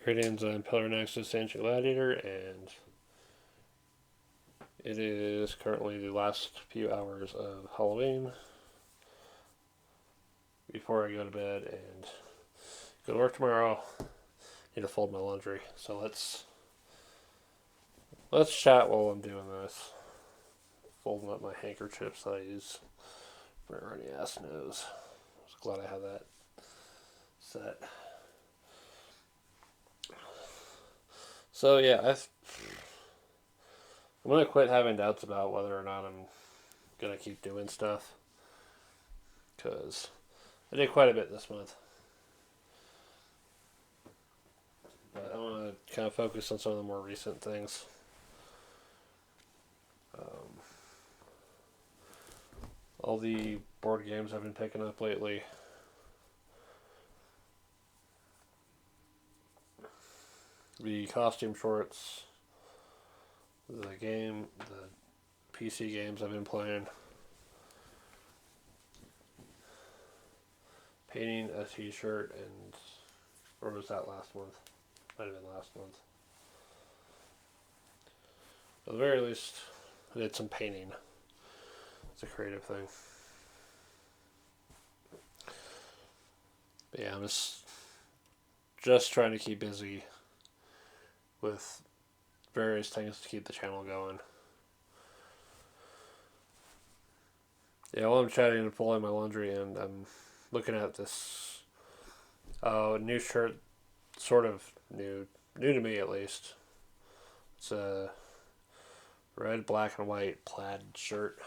Greetings, I'm Pillar Nexus Ancient Gladiator, and it is currently the last few hours of Halloween before I go to bed and go to work tomorrow. Need to fold my laundry, so let's chat while I'm doing this. Folding up my handkerchiefs that I use for a runny ass nose. I was glad I have that set. So yeah, I'm gonna quit having doubts about whether or not I'm gonna keep doing stuff because I did quite a bit this month. But I want to kind of focus on some of the more recent things. Um, all the board games I've been picking up lately. The costume shorts, the PC games I've been playing, painting a T-shirt, and or was that last month? Might have been last month. At the very least, I did some painting. It's a creative thing. But yeah, I'm just trying to keep busy with various things to keep the channel going. Yeah, while I'm chatting and pulling my laundry, and I'm looking at this new shirt, sort of new to me at least. It's a red, black, and white plaid shirt.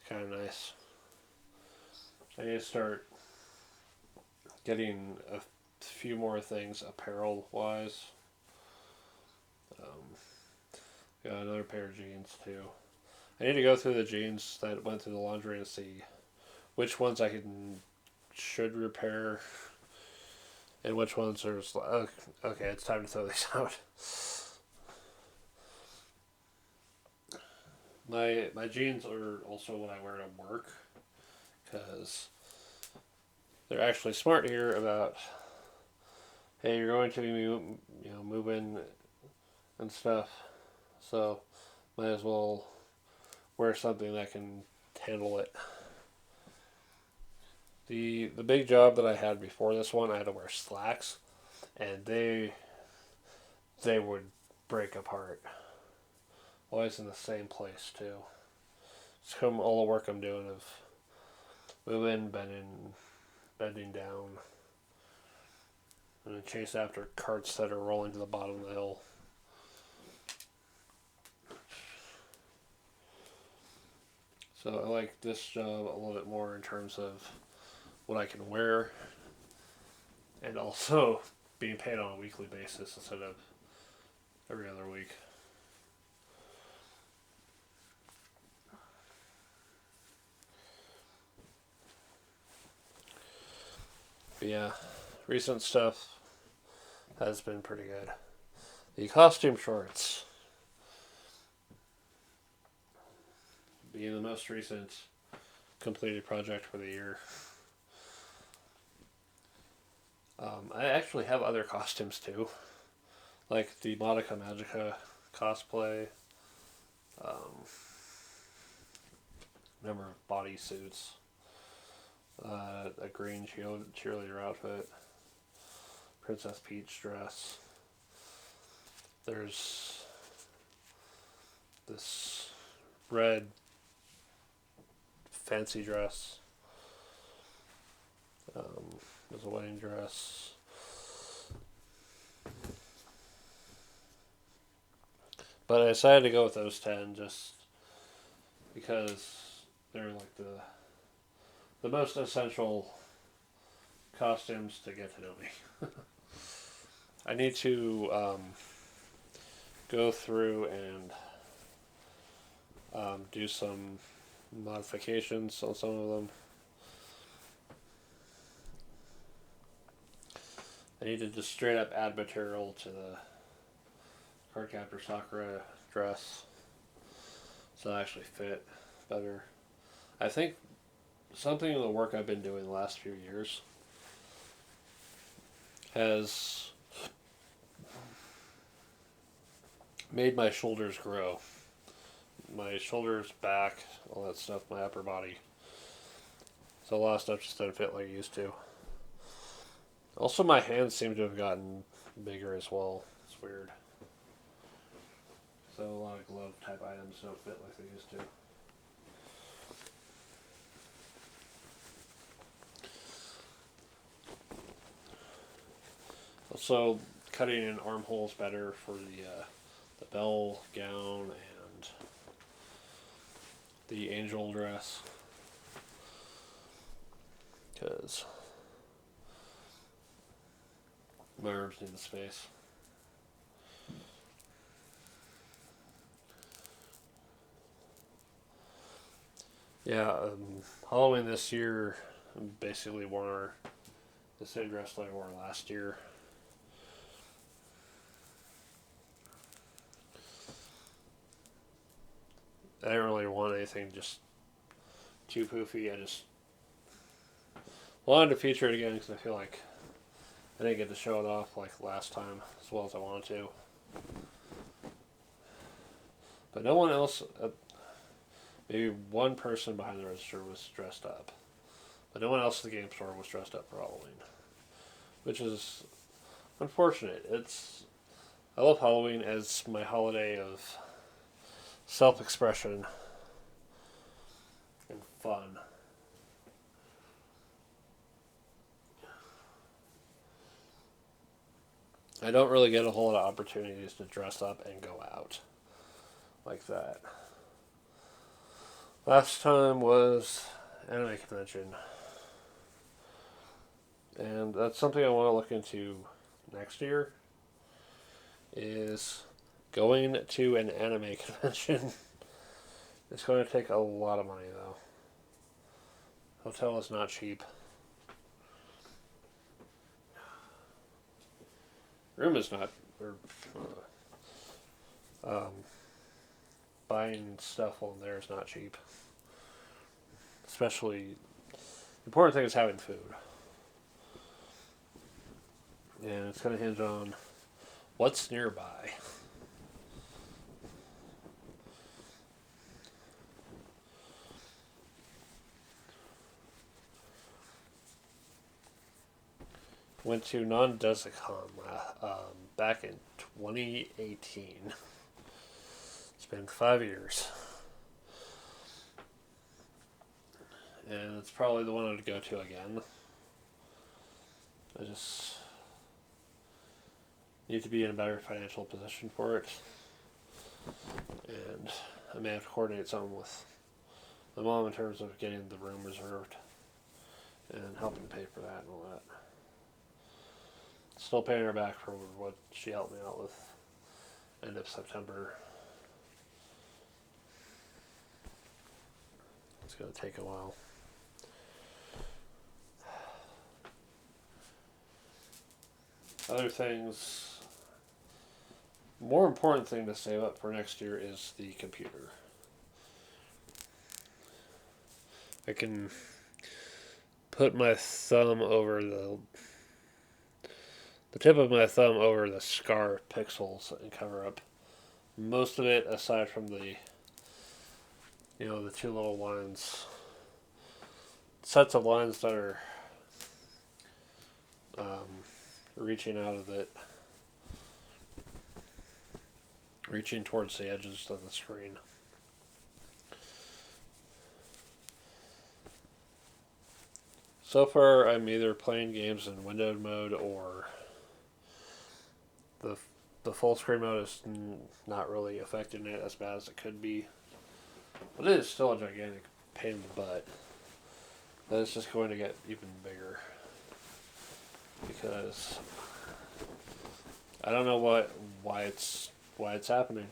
Kind of nice. I need to start getting a few more things apparel wise. Got another pair of jeans too. I need to go through the jeans that went through the laundry and see which ones should repair and which ones are okay. It's time to throw these out. My jeans are also what I wear to work because they're actually smart here about hey, you're going to be moving and stuff, so might as well wear something that can handle it. The big job that I had before this one, I had to wear slacks, and they would break apart. Always in the same place too. It's from all the work I'm doing of moving, bending down, and then chase after carts that are rolling to the bottom of the hill. So I like this job a little bit more in terms of what I can wear, and also being paid on a weekly basis instead of every other week. But yeah, recent stuff has been pretty good. The costume shorts being the most recent completed project for the year. I actually have other costumes too, like the Monica Magica cosplay, number of bodysuits, a green cheerleader outfit, Princess Peach dress. There's this red fancy dress. There's a wedding dress. But I decided to go with those 10 just because they're like the most essential costumes to get to know me. I need to go through and do some modifications on some of them. I need to just straight up add material to the Cardcaptor Sakura dress so it actually fit better. I think something in the work I've been doing the last few years has made my shoulders grow. My shoulders, back, all that stuff, my upper body. So a lot of stuff just doesn't fit like it used to. Also, my hands seem to have gotten bigger as well. It's weird. So a lot of glove type items don't fit like they used to. Also, cutting in armholes better for the bell gown and the angel dress, because my arms need the space. Yeah, Halloween this year basically wore the same dress that I wore last year. I didn't really want anything just too poofy. I just wanted to feature it again because I feel like I didn't get to show it off like last time as well as I wanted to. But no one else, maybe one person behind the register was dressed up. But no one else at the game store was dressed up for Halloween, which is unfortunate. I love Halloween as my holiday of self-expression and fun. I don't really get a whole lot of opportunities to dress up and go out like that. Last time was anime convention, and that's something I want to look into next year. Is going to an anime convention. It's going to take a lot of money though. Hotel is not cheap. Room is not, or buying stuff on there is not cheap. Especially, the important thing is having food. And it's going to hinge on what's nearby. Went to Non-Dezicon back in 2018. It's been 5 years. And it's probably the one I'd go to again. I just need to be in a better financial position for it. And I may have to coordinate something with my mom in terms of getting the room reserved and helping to pay for that and all that. Still paying her back for what she helped me out with end of September. It's going to take a while. Other things, more important thing to save up for next year is the computer. I can put my thumb over the tip of my thumb over the scar pixels and cover up most of it, aside from the two little lines, sets of lines that are reaching out of it, reaching towards the edges of the screen. So far, I'm either playing games in windowed mode or the full screen mode is not really affecting it as bad as it could be. But it is still a gigantic pain in the butt. But it's just going to get even bigger. Because I don't know why it's happening.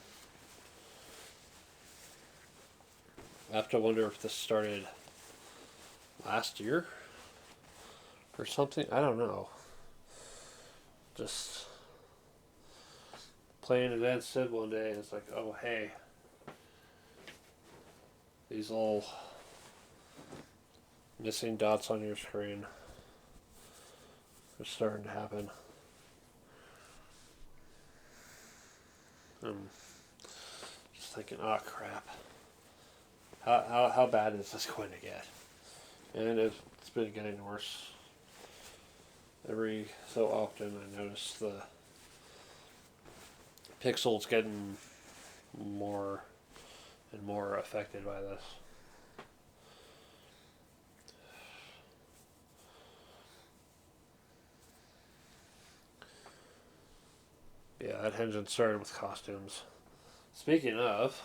I have to wonder if this started last year or something. I don't know. Just playing Advanced Sid one day, and it's like, oh hey, these little missing dots on your screen are starting to happen. I'm just thinking, oh crap, how bad is this going to get? And it's been getting worse. Every so often, I notice the pixels getting more and more affected by this. Yeah, that engine started with costumes. Speaking of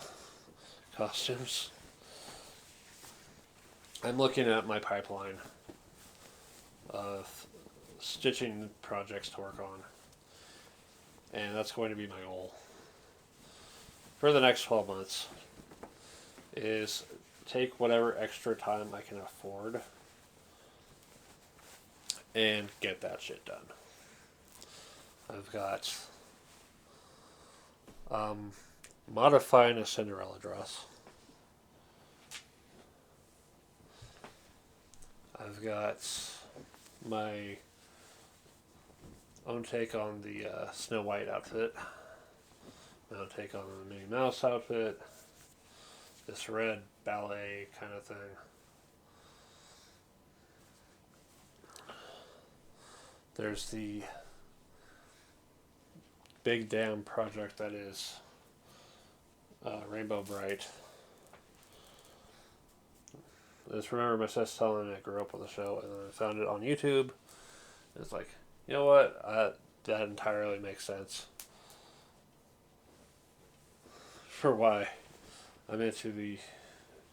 costumes, I'm looking at my pipeline of stitching projects to work on, and that's going to be my goal for the next 12 months. Is take whatever extra time I can afford and get that shit done. I've got modifying a Cinderella dress. I've got my own take on the Snow White outfit, my own take on the Minnie Mouse outfit, this red ballet kind of thing. There's the big damn project that is Rainbow Bright. I just remember my sister telling me I grew up with the show, and then I found it on YouTube. It's like, you know what? That entirely makes sense for why I'm into the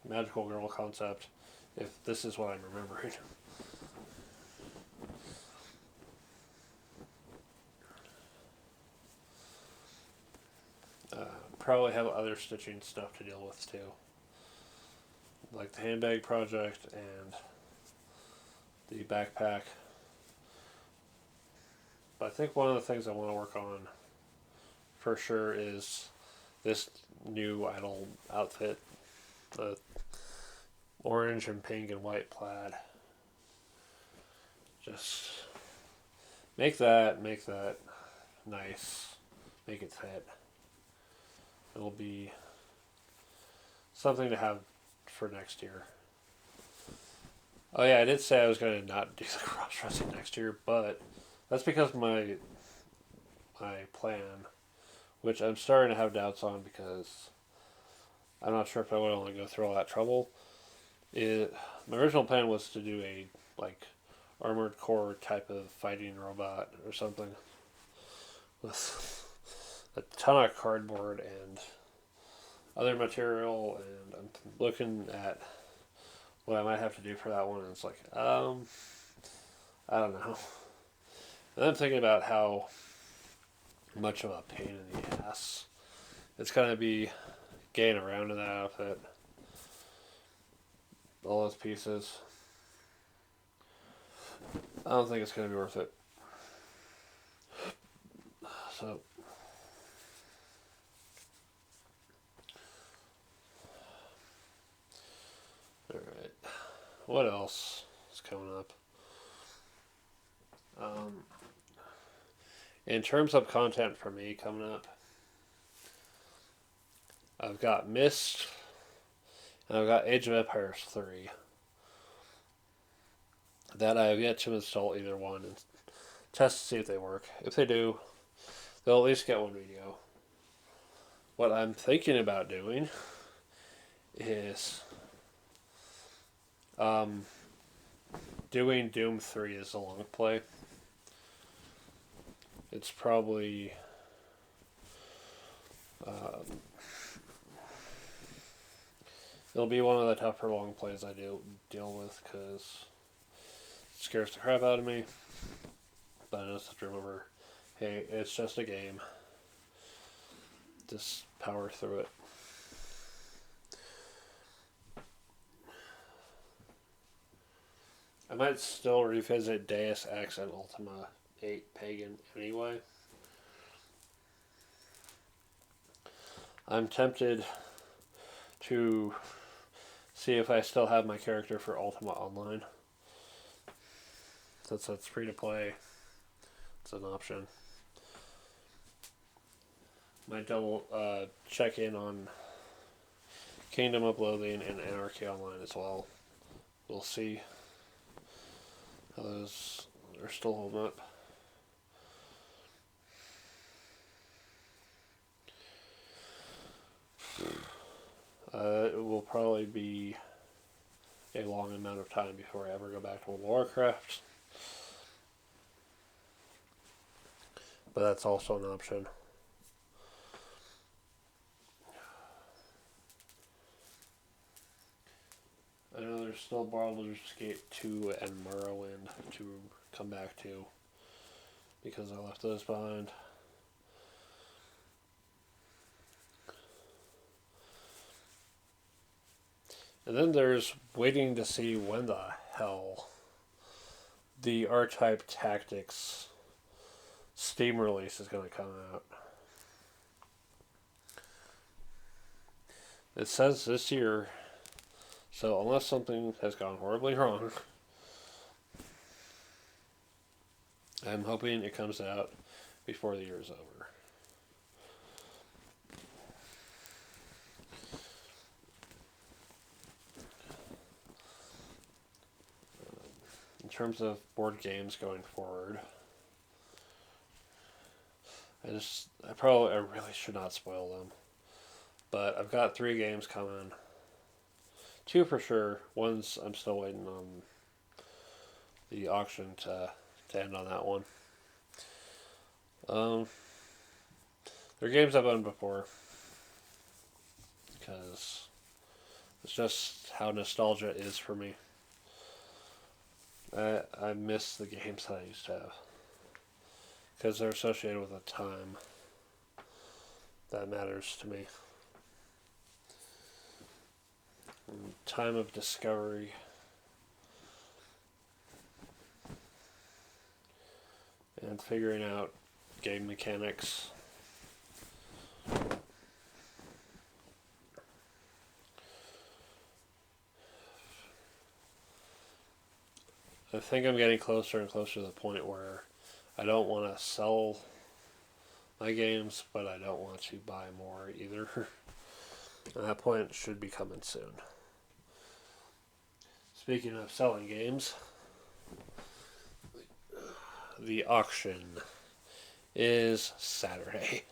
magical girl concept, if this is what I'm remembering. Probably have other stitching stuff to deal with too, like the handbag project and the backpack. But I think one of the things I want to work on for sure is this new idol outfit, the orange and pink and white plaid. Just make that nice, make it fit. It'll be something to have for next year. Oh yeah, I did say I was going to not do the cross dressing next year, but that's because my plan, which I'm starting to have doubts on because I'm not sure if I would want to go through all that trouble. My original plan was to do a like Armored Core type of fighting robot or something with a ton of cardboard and other material, and I'm looking at what I might have to do for that one, and it's like, I don't know. And I'm thinking about how much of a pain in the ass it's going to be getting around to that outfit. All those pieces. I don't think it's going to be worth it. So, alright. What else is coming up? In terms of content for me coming up, I've got Myst, and I've got Age of Empires 3. That I have yet to install either one and test to see if they work. If they do, they'll at least get one video. What I'm thinking about doing is doing Doom 3 as a long play. It's probably it'll be one of the tougher long plays I deal with because it scares the crap out of me. But I just have to remember, hey, it's just a game. Just power through it. I might still revisit Deus Ex and Ultima 8 Pagan anyway. I'm tempted to see if I still have my character for Ultima Online. Since that's free to play, it's an option. Might double check in on Kingdom Uploading and Anarchy Online as well. We'll see how those are still holding up. It will probably be a long amount of time before I ever go back to World of Warcraft. But that's also an option. I know there's still Baldur's Gate 2 and Morrowind to come back to because I left those behind. And then there's waiting to see when the hell the R-Type Tactics Steam release is going to come out. It says this year, so unless something has gone horribly wrong, I'm hoping it comes out before the year is over. In terms of board games going forward, I really should not spoil them. But I've got 3 games coming. 2 for sure. One's I'm still waiting on the auction to end on that one. They're games I've owned before. Because it's just how nostalgia is for me. I miss the games that I used to have. Because they're associated with a time that matters to me. Time of discovery. And figuring out game mechanics. I think I'm getting closer and closer to the point where I don't want to sell my games, but I don't want to buy more either. And that point should be coming soon. Speaking of selling games, the auction is Saturday.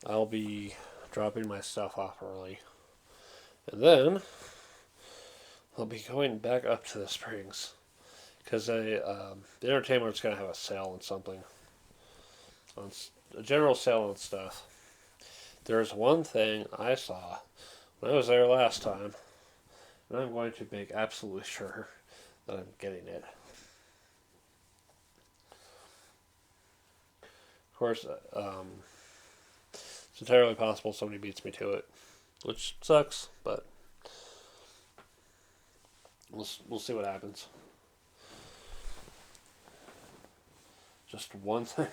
I'll be dropping my stuff off early. And then I'll be going back up to the Springs. Because the Entertainment's going to have a sale on something. On a general sale on stuff. There's one thing I saw when I was there last time, and I'm going to make absolutely sure that I'm getting it. Of course, it's entirely possible somebody beats me to it, which sucks, but we'll see what happens. Just one thing,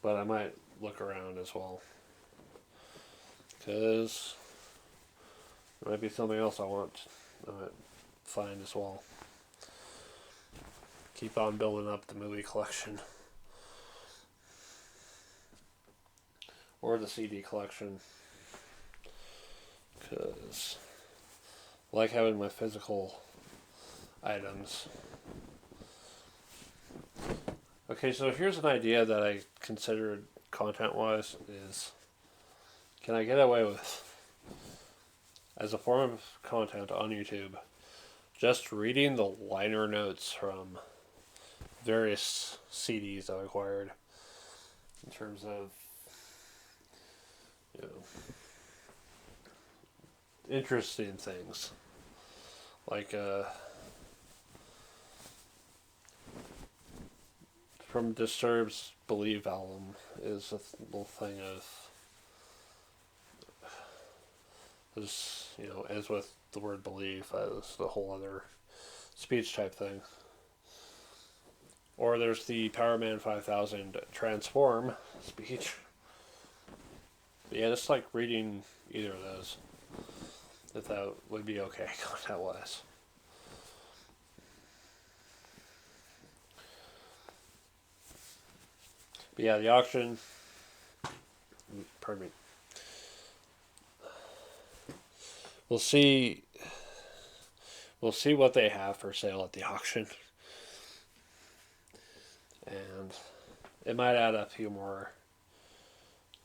but I might look around as well. Because there might be something else I might find as well. Keep on building up the movie collection. Or the CD collection. Because I like having my physical items. Okay, so here's an idea that I considered content-wise is, can I get away with, as a form of content on YouTube, just reading the liner notes from various CDs I've acquired in terms of, interesting things. Like, from Disturbed's Believe album is a little thing of, as with the word believe, as the whole other speech type thing. Or there's the Powerman 5000 Transform speech. But yeah, just like reading either of those, if that would be okay content-wise. But yeah, the auction. Pardon me. We'll see. We'll see what they have for sale at the auction, and it might add a few more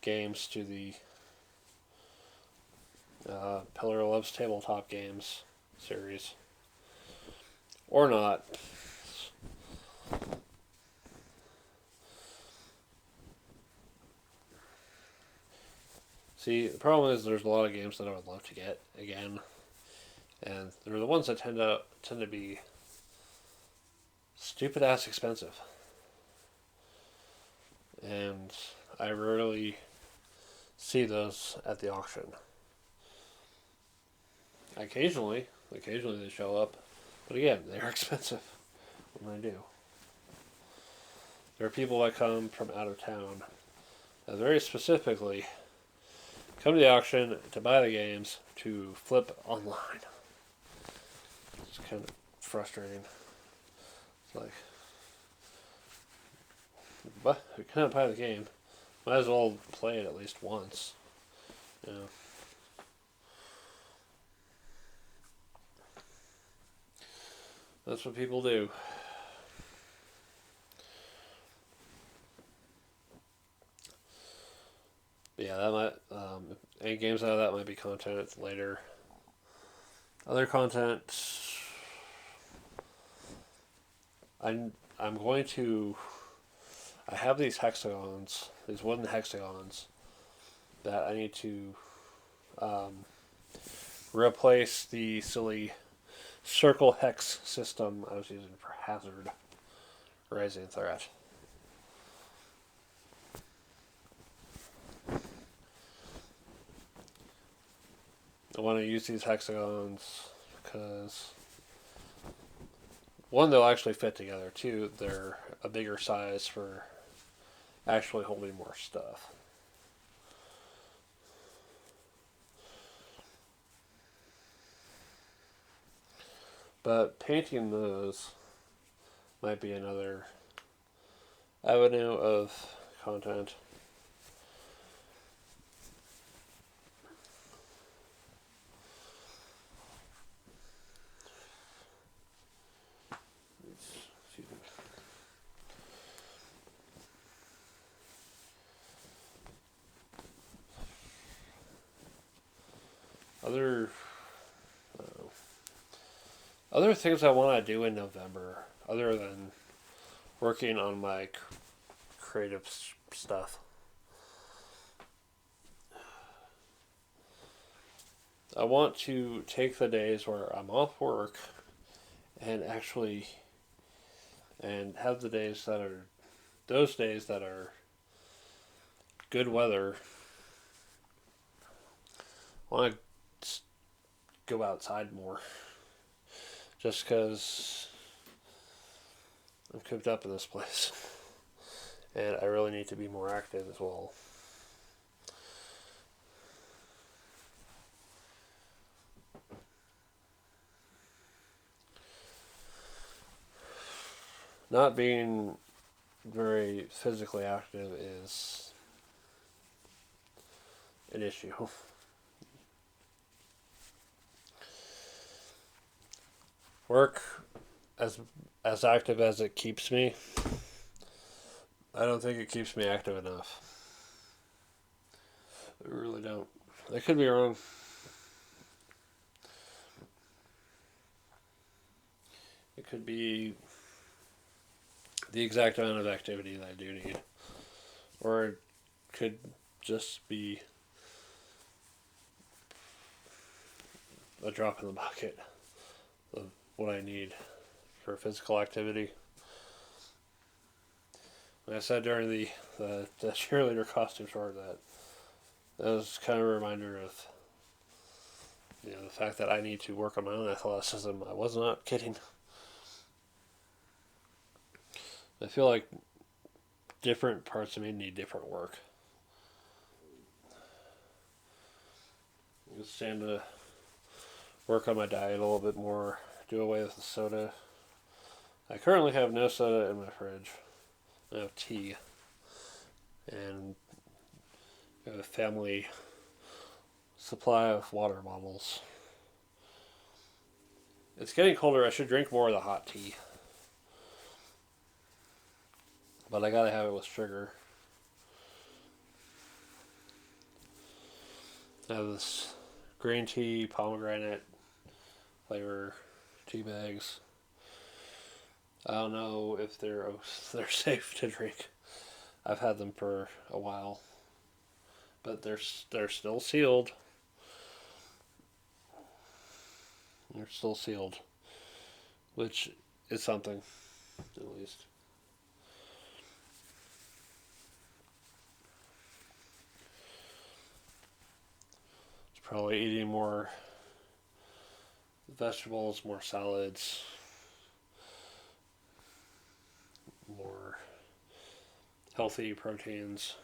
games to the Pillar Loves Tabletop Games series, or not. See, the problem is there's a lot of games that I would love to get again, and they're the ones that tend to be stupid ass expensive, and I rarely see those at the auction. Occasionally they show up, but again, they're expensive when they do. There are people that come from out of town that very specifically come to the auction to buy the games to flip online. It's kind of frustrating. It's like, but you can't buy the game. Might as well play it at least once. You know. That's what people do. But yeah, that might any games out of that might be content later. Other content, I'm going to. I have these hexagons, these wooden hexagons, that I need to replace the silly circle hex system I was using for Hazard Rising Threat. I want to use these hexagons because, one, they'll actually fit together. Two, they're a bigger size for actually holding more stuff. But painting those might be another avenue of content. Other things I want to do in November, other than working on my creative stuff. I want to take the days where I'm off work and actually have the days that are those days that are good weather. I want to go outside more. Just because I'm cooped up in this place. And I really need to be more active as well. Not being very physically active is an issue. Work, as active as it keeps me, I don't think it keeps me active enough. I really don't. I could be wrong. It could be the exact amount of activity that I do need. Or it could just be a drop in the bucket of what I need for physical activity. Like I said during the cheerleader costume short, that was kind of a reminder of the fact that I need to work on my own athleticism. I was not kidding. I feel like different parts of me need different work. It's time to work on my diet a little bit more, do away with the soda. I currently have no soda in my fridge. I have tea. and a family supply of water bottles. It's getting colder. I should drink more of the hot tea. But I gotta have it with sugar. I have this green tea, pomegranate flavor tea bags. I don't know if they're safe to drink. I've had them for a while, but they're still sealed. They're still sealed, which is something, at least. It's probably eating more vegetables, more salads, more healthy proteins.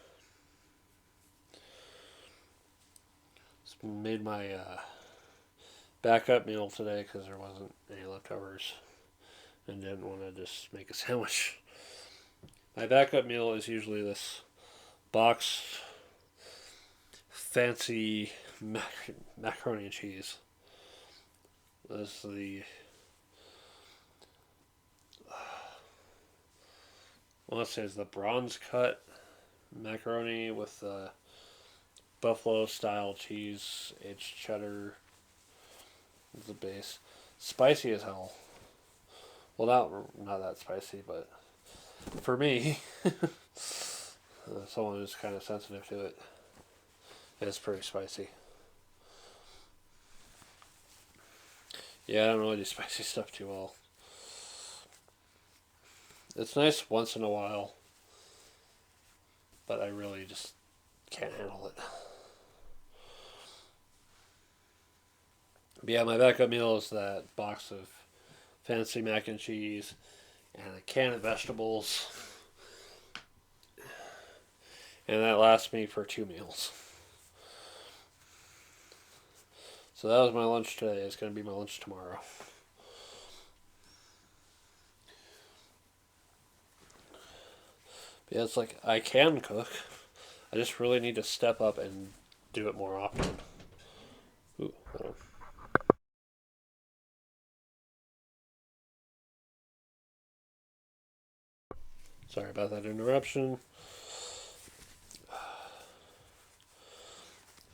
It's made my backup meal today because there wasn't any leftovers and didn't want to just make a sandwich. My backup meal is usually this box fancy macaroni and cheese. This is the I want to say it's the bronze cut macaroni with buffalo style cheese, aged cheddar is the base. Spicy as hell. Well, not that spicy, but for me, someone who's kind of sensitive to it, it's pretty spicy. Yeah, I don't really do spicy stuff too well. It's nice once in a while, but I really just can't handle it. But yeah, my backup meal is that box of fancy mac and cheese and a can of vegetables. And that lasts me for 2 meals. So that was my lunch today. It's going to be my lunch tomorrow. But yeah, it's like I can cook. I just really need to step up and do it more often. Ooh, hold on. Sorry about that interruption.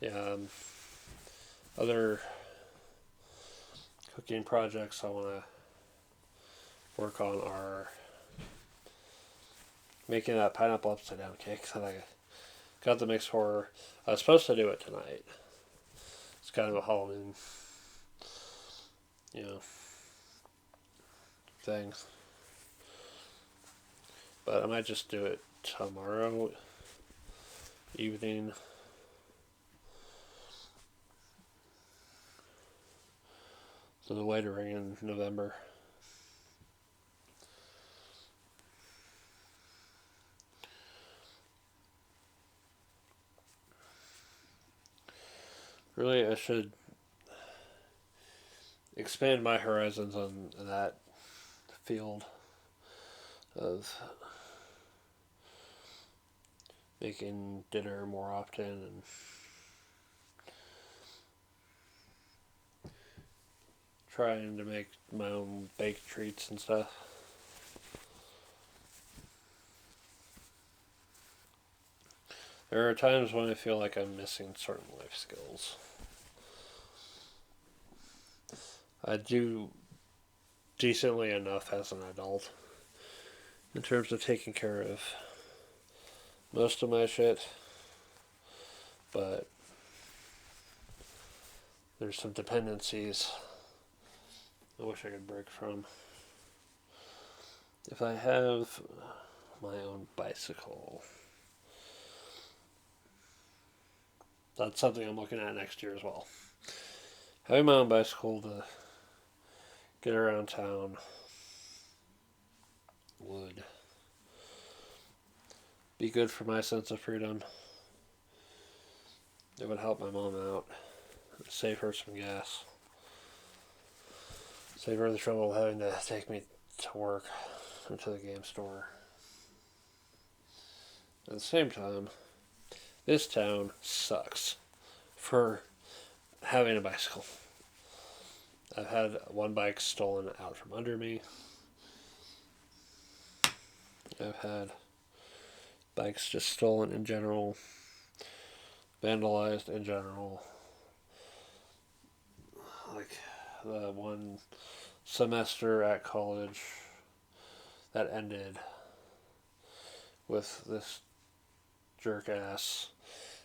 Yeah, other cooking projects I want to work on are making that pineapple upside down cake that I got the mix for. I was supposed to do it tonight. It's kind of a Halloween, thing. But I might just do it tomorrow evening. So the way to ring in November. Really, I should expand my horizons on that field of making dinner more often and trying to make my own baked treats and stuff. There are times when I feel like I'm missing certain life skills. I do decently enough as an adult in terms of taking care of most of my shit, but there's some dependencies I wish I could break from. If I have my own bicycle, that's something I'm looking at next year as well. Having my own bicycle to get around town would be good for my sense of freedom. It would help my mom out, save her some gas, save her the trouble of having to take me to work or to the game store. At the same time, this town sucks for having a bicycle. I've had one bike stolen out from under me. I've had bikes just stolen in general, vandalized in general. Like the one semester at college that ended with this jerk ass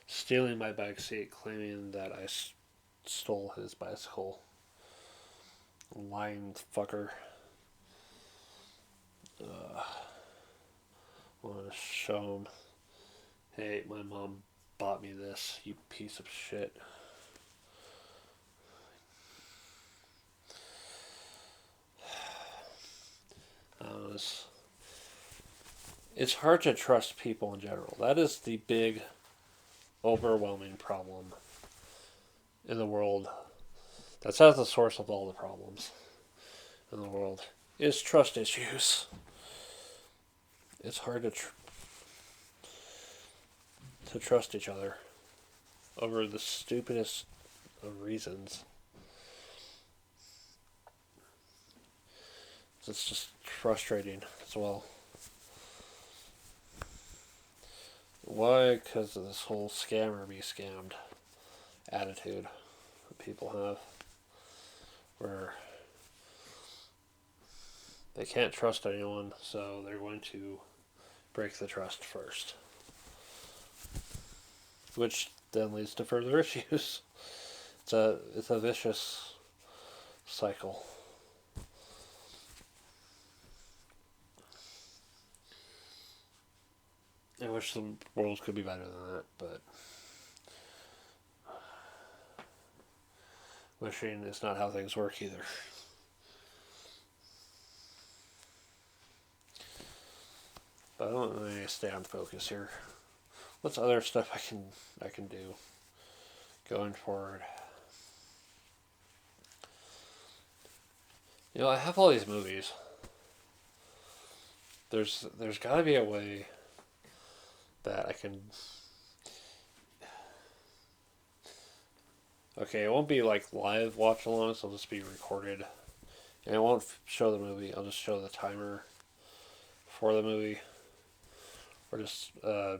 stealing my bike seat, claiming that I stole his bicycle. Lying fucker. I want to show him, hey, my mom bought me this, you piece of shit. It's hard to trust people in general. That is the big, overwhelming problem in the world. That's at the source of all the problems in the world. Is trust issues. It's hard to trust each other over the stupidest of reasons. It's just frustrating as well. Why? Because of this whole scam or be scammed attitude that people have, where they can't trust anyone, so they're going to break the trust first, which then leads to further issues. It's a vicious cycle. I wish the world could be better than that, but wishing is not how things work either. But I don't really stay on focus here. What's other stuff I can do going forward? You know, I have all these movies. There's got to be a way that I can. Okay, it won't be like live watch alongs, it'll just be recorded. And it won't show the movie, I'll just show the timer for the movie. Or just my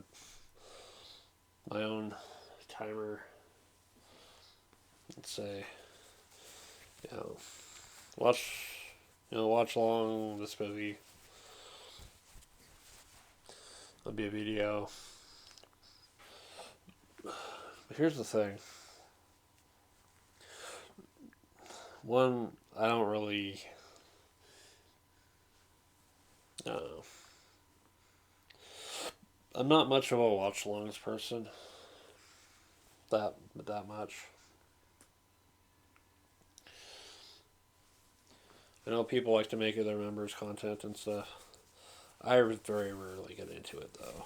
own timer. Let's say, you know, watch along this movie. It'll be a video. But here's the thing. One, I don't really. I'm not much of a watch alongs person. That much. I know people like to make it their members content and stuff. I very rarely get into it though.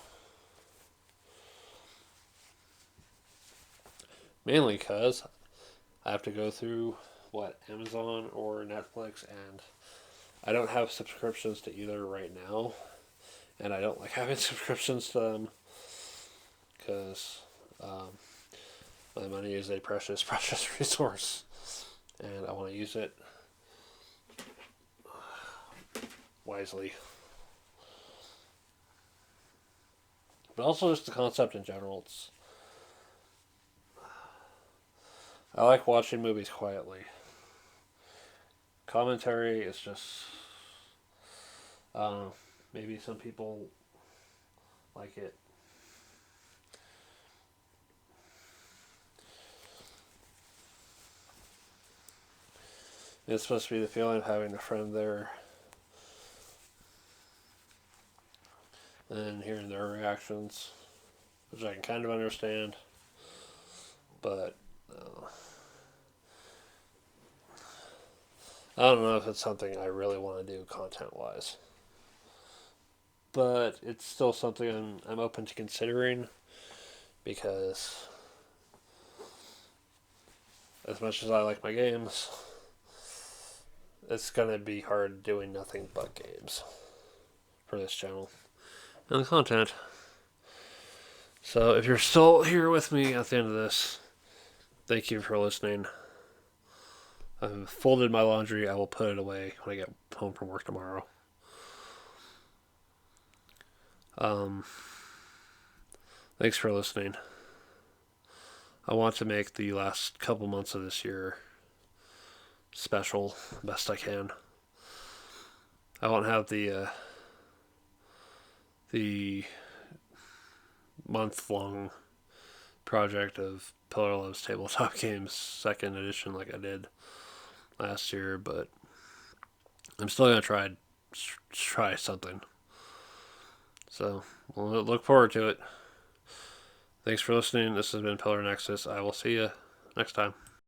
Mainly because I have to go through Amazon or Netflix, and I don't have subscriptions to either right now, and I don't like having subscriptions to them because my money is a precious, precious resource, and I want to use it wisely. But also just the concept in general. I like watching movies quietly. Commentary is just, I don't know, maybe some people like it. It's supposed to be the feeling of having a friend there and hearing their reactions, which I can kind of understand, but I don't know if it's something I really want to do content-wise. But it's still something I'm open to considering, because as much as I like my games, it's going to be hard doing nothing but games for this channel. And the content. So if you're still here with me at the end of this, thank you for listening. I've folded my laundry. I will put it away when I get home from work tomorrow. Thanks for listening. I want to make the last couple months of this year special, best I can. I won't have the month long project of Pillar Loves Tabletop Games second edition like I did last year, but I'm still gonna try something. So we'll look forward to it. Thanks for listening. This has been Pillar Nexus. I will see you next time.